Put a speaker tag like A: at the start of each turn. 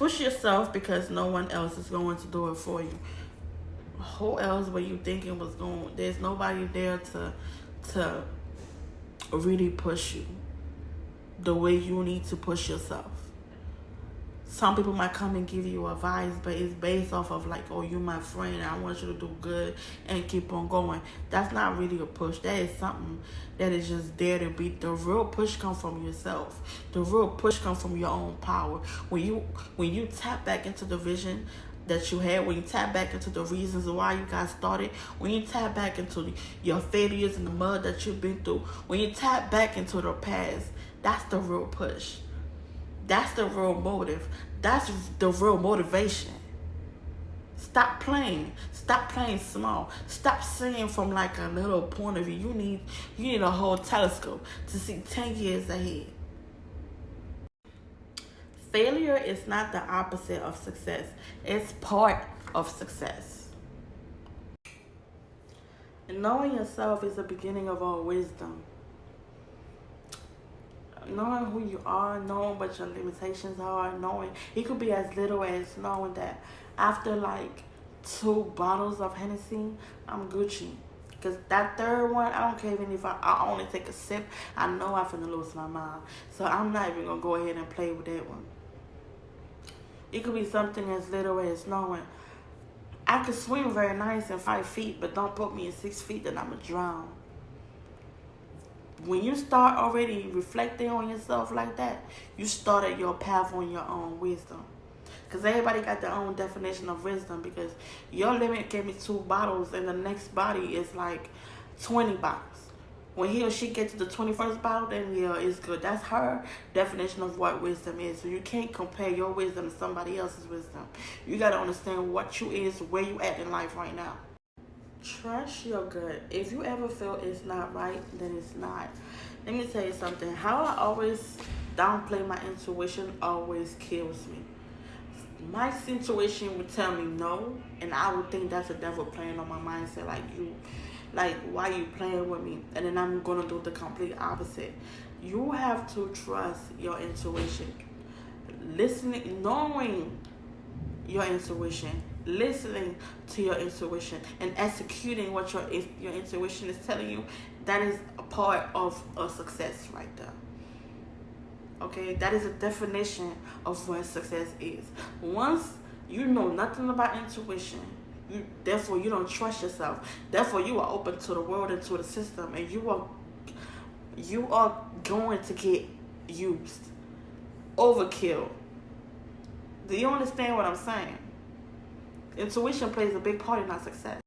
A: Push yourself because no one else is going to do it for you. Who else were you thinking was going? There's nobody there to really push you the way you need to push yourself. Some people might come and give you advice, but it's based off of like, oh, you my friend, I want you to do good and keep on going. That's not really a push. That is something that is just there to be. The real push comes from yourself. The real push comes from your own power. When you tap back into the vision that you had, when you tap back into the reasons why you got started, when you tap back into your failures and the mud that you've been through, when you tap back into the past, that's the real push. That's the real motive. That's the real motivation. Stop playing. Stop playing small. Stop seeing from like a little point of view. You need a whole telescope to see 10 years ahead. Failure is not the opposite of success. It's part of success. And knowing yourself is the beginning of all wisdom. Knowing who you are, knowing what your limitations are, knowing it could be as little as knowing that after like 2 bottles of Hennessy, I'm Gucci. Because that third one, I don't care even if I only take a sip, I know I'm finna lose my mind. So I'm not even gonna go ahead and play with that one. It could be something as little as knowing I could swim very nice in 5 feet, but don't put me in 6 feet, then I'ma drown. When you start already reflecting on yourself like that, you started your path on your own wisdom. Because everybody got their own definition of wisdom, because your limit gave me 2 bottles and the next body is like 20 bottles. When he or she gets to the 21st bottle, then yeah, it's good. That's her definition of what wisdom is. So you can't compare your wisdom to somebody else's wisdom. You got to understand what you is, where you at in life right now. Trust your gut. If you ever feel it's not right, then it's not. Let me tell you something. How I always downplay my intuition always kills me. My intuition would tell me no, and I would think that's the devil playing on my mindset, like why you playing with me? And then I'm gonna do the complete opposite. You have to trust your intuition. Listening, knowing your intuition, listening to your intuition, and executing what your intuition is telling you, that is a part of a success right there. Okay, that is a definition of what success is. Once you know nothing about intuition, therefore you don't trust yourself. Therefore you are open to the world and to the system, and you are going to get used, overkill. Do you understand what I'm saying? Intuition plays a big part in our success.